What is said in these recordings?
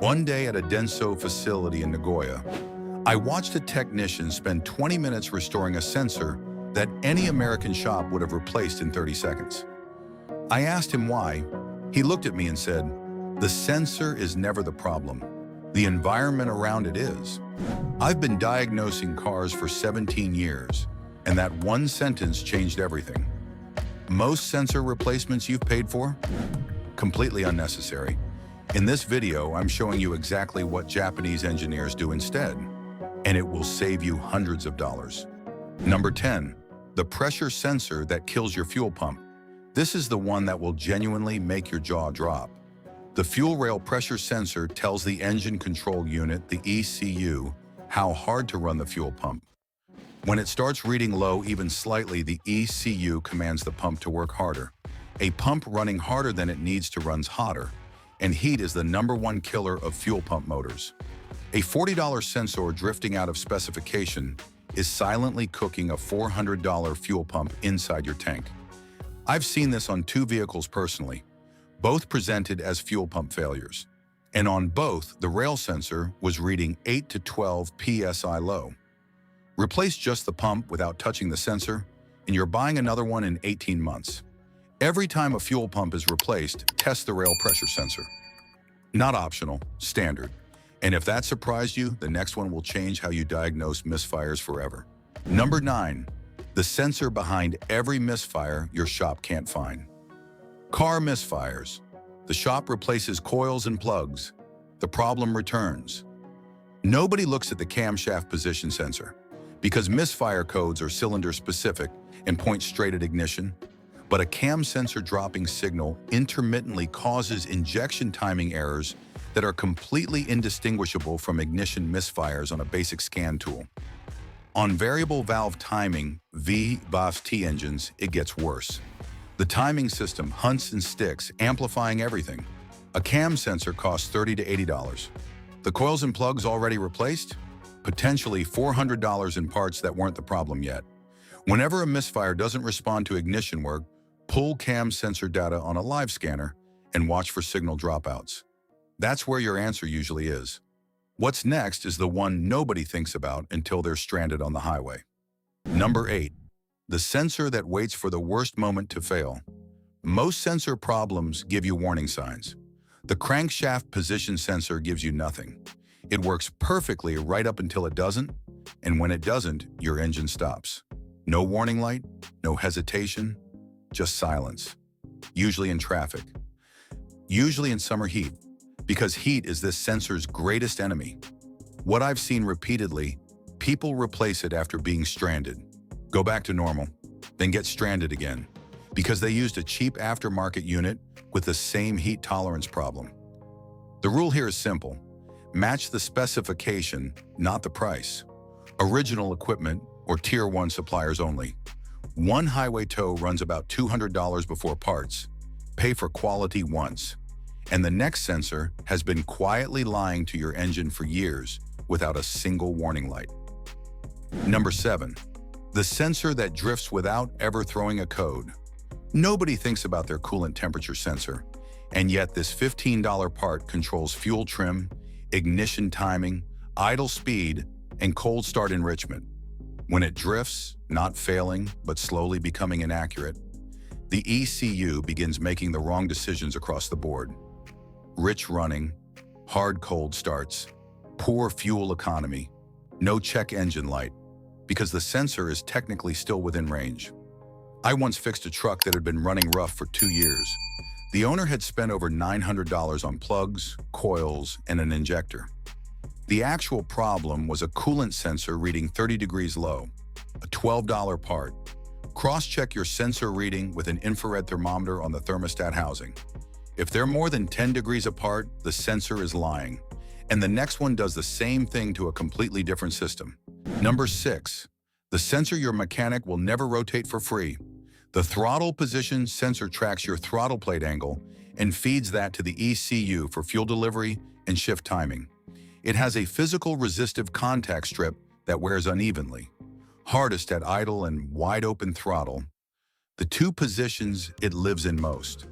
One day at a Denso facility in Nagoya, I watched a technician spend 20 minutes restoring a sensor that any American shop would have replaced in 30 seconds. I asked him why. He looked at me and said, "The sensor is never the problem. The environment around it is." I've been diagnosing cars for 17 years, and that one sentence changed everything. Most sensor replacements you've paid for? Completely unnecessary. In this video, I'm showing you exactly what Japanese engineers do instead, and it will save you hundreds of dollars. Number 10, the pressure sensor that kills your fuel pump. This is the one that will genuinely make your jaw drop. The fuel rail pressure sensor tells the engine control unit, the ECU, how hard to run the fuel pump. When it starts reading low even slightly, the ECU commands the pump to work harder. A pump running harder than it needs to runs hotter, and heat is the #1 killer of fuel pump motors. A $40 sensor drifting out of specification is silently cooking a $400 fuel pump inside your tank. I've seen this on 2 vehicles personally, both presented as fuel pump failures. And on both, the rail sensor was reading 8 to 12 psi low. Replace just the pump without touching the sensor, and you're buying another one in 18 months. Every time a fuel pump is replaced, test the rail pressure sensor. Not optional, standard. And if that surprised you, the next one will change how you diagnose misfires forever. Number 9, the sensor behind every misfire your shop can't find. Car misfires. The shop replaces coils and plugs. The problem returns. Nobody looks at the camshaft position sensor because misfire codes are cylinder specific and point straight at ignition. But a cam sensor dropping signal intermittently causes injection timing errors that are completely indistinguishable from ignition misfires on a basic scan tool. On variable valve timing V/T engines, it gets worse. The timing system hunts and sticks, amplifying everything. A cam sensor costs $30 to $80. The coils and plugs already replaced? Potentially $400 in parts that weren't the problem yet. Whenever a misfire doesn't respond to ignition work, pull cam sensor data on a live scanner and watch for signal dropouts. That's where your answer usually is. What's next is the one nobody thinks about until they're stranded on the highway. Number 8, the sensor that waits for the worst moment to fail. Most sensor problems give you warning signs. The crankshaft position sensor gives you nothing. It works perfectly right up until it doesn't, and when it doesn't, your engine stops. No warning light, no hesitation, just silence. Usually in traffic. Usually in summer heat, because heat is this sensor's greatest enemy. What I've seen repeatedly, people replace it after being stranded, go back to normal, then get stranded again, because they used a cheap aftermarket unit with the same heat tolerance problem. The rule here is simple. Match the specification, not the price. Original equipment or Tier 1 suppliers only. One highway tow runs about $200 before parts. Pay for quality once. And the next sensor has been quietly lying to your engine for years without a single warning light. Number 7, the sensor that drifts without ever throwing a code. Nobody thinks about their coolant temperature sensor, and yet this $15 part controls fuel trim, ignition timing, idle speed, and cold start enrichment. When it drifts, not failing, but slowly becoming inaccurate, the ECU begins making the wrong decisions across the board. Rich running, hard cold starts, poor fuel economy, no check engine light, because the sensor is technically still within range. I once fixed a truck that had been running rough for 2 years. The owner had spent over $900 on plugs, coils, and an injector. The actual problem was a coolant sensor reading 30 degrees low, a $12 part. Cross-check your sensor reading with an infrared thermometer on the thermostat housing. If they're more than 10 degrees apart, the sensor is lying, and the next one does the same thing to a completely different system. Number 6, the sensor your mechanic will never rotate for free. The throttle position sensor tracks your throttle plate angle and feeds that to the ECU for fuel delivery and shift timing. It has a physical resistive contact strip that wears unevenly, hardest at idle and wide open throttle. The 2 positions it lives in most.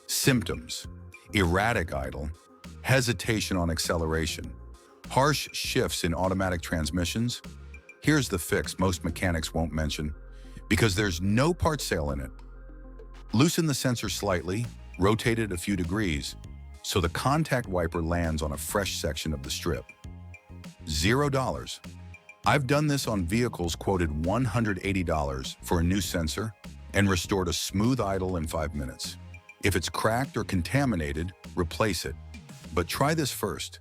Symptoms: erratic idle, hesitation on acceleration, harsh shifts in automatic transmissions. Here's the fix most mechanics won't mention, because there's no part sale in it. Loosen the sensor slightly, rotate it a few degrees, so the contact wiper lands on a fresh section of the strip. $0. I've done this on vehicles quoted $180 for a new sensor and restored a smooth idle in 5 minutes. If it's cracked or contaminated, replace it. But try this first.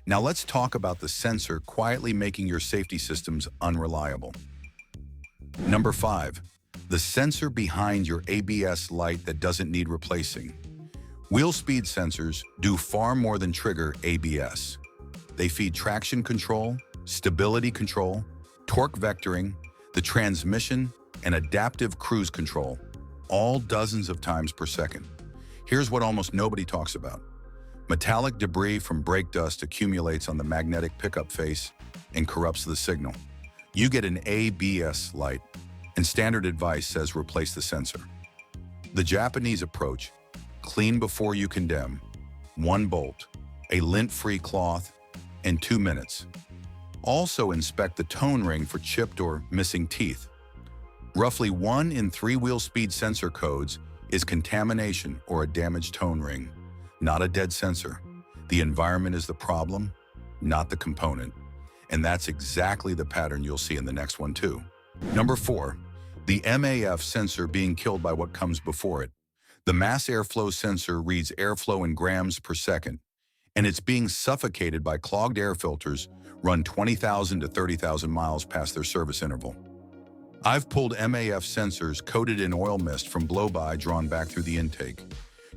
Now let's talk about the sensor quietly making your safety systems unreliable. Number 5. The sensor behind your ABS light that doesn't need replacing. Wheel speed sensors do far more than trigger ABS. They feed traction control, stability control, torque vectoring, the transmission, and adaptive cruise control, all dozens of times per second. Here's what almost nobody talks about. Metallic debris from brake dust accumulates on the magnetic pickup face and corrupts the signal. You get an ABS light, and standard advice says replace the sensor. The Japanese approach, clean before you condemn, 1 bolt, a lint-free cloth, and 2 minutes. Also inspect the tone ring for chipped or missing teeth. Roughly 1 in 3 wheel speed sensor codes is contamination or a damaged tone ring, not a dead sensor. The environment is the problem, not the component. And that's exactly the pattern you'll see in the next one too. Number 4, the MAF sensor being killed by what comes before it. The mass airflow sensor reads airflow in grams per second, and it's being suffocated by clogged air filters run 20,000 to 30,000 miles past their service interval. I've pulled MAF sensors coated in oil mist from blow-by drawn back through the intake.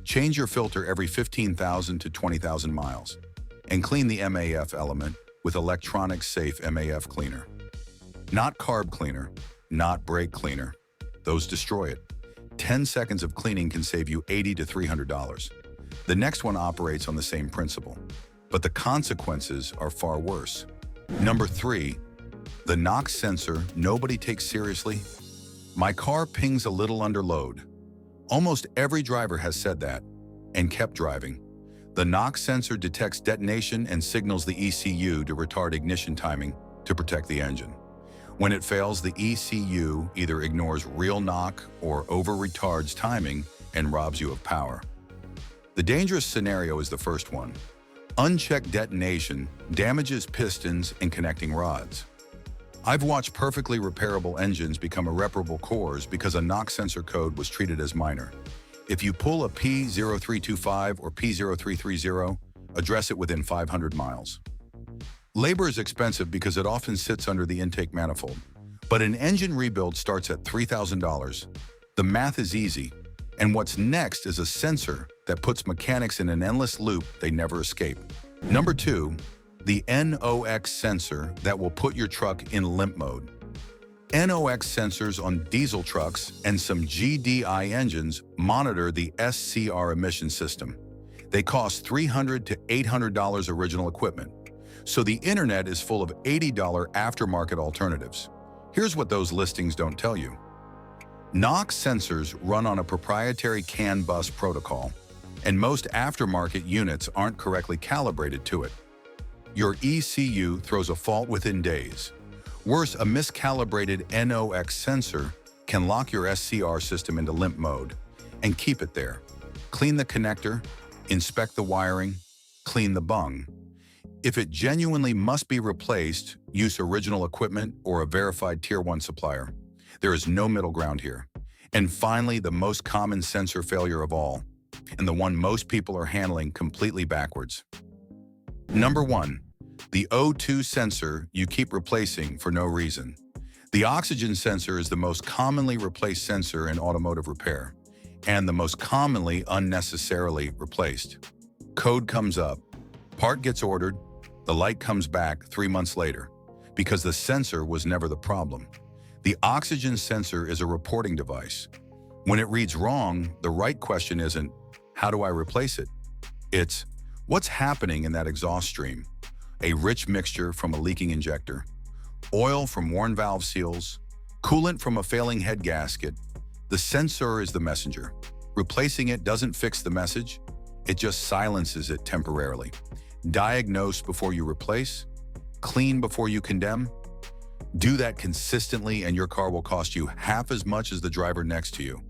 Change your filter every 15,000 to 20,000 miles, and clean the MAF element with electronic safe MAF cleaner. Not carb cleaner, not brake cleaner. Those destroy it. 10 seconds of cleaning can save you $80 to $300. The next one operates on the same principle, but the consequences are far worse. Number 3, the NOx sensor nobody takes seriously. My car pings a little under load. Almost every driver has said that and kept driving. The NOx sensor detects detonation and signals the ECU to retard ignition timing to protect the engine. When it fails, the ECU either ignores real knock or over-retards timing and robs you of power. The dangerous scenario is the first one. Unchecked detonation damages pistons and connecting rods. I've watched perfectly repairable engines become irreparable cores because a NOx sensor code was treated as minor. If you pull a P0325 or P0330, address it within 500 miles. Labor is expensive because it often sits under the intake manifold, but an engine rebuild starts at $3,000. The math is easy, and what's next is a sensor that puts mechanics in an endless loop they never escape. Number 2, the NOx sensor that will put your truck in limp mode. NOx sensors on diesel trucks and some GDI engines monitor the SCR emission system. They cost $300 to $800 original equipment. So the internet is full of $80 aftermarket alternatives. Here's what those listings don't tell you. NOx sensors run on a proprietary CAN bus protocol, and most aftermarket units aren't correctly calibrated to it. Your ECU throws a fault within days. Worse, a miscalibrated NOx sensor can lock your SCR system into limp mode and keep it there. Clean the connector, inspect the wiring, clean the bung. If it genuinely must be replaced, use original equipment or a verified Tier 1 supplier. There is no middle ground here. And finally, the most common sensor failure of all, and the one most people are handling completely backwards. Number 1, the O2 sensor you keep replacing for no reason. The oxygen sensor is the most commonly replaced sensor in automotive repair, and the most commonly unnecessarily replaced. Code comes up, part gets ordered, the light comes back 3 months later, because the sensor was never the problem. The oxygen sensor is a reporting device. When it reads wrong, the right question isn't, how do I replace it? It's, what's happening in that exhaust stream? A rich mixture from a leaking injector, oil from worn valve seals, coolant from a failing head gasket. The sensor is the messenger. Replacing it doesn't fix the message, it just silences it temporarily. Diagnose before you replace, clean before you condemn. Do that consistently and your car will cost you half as much as the driver next to you.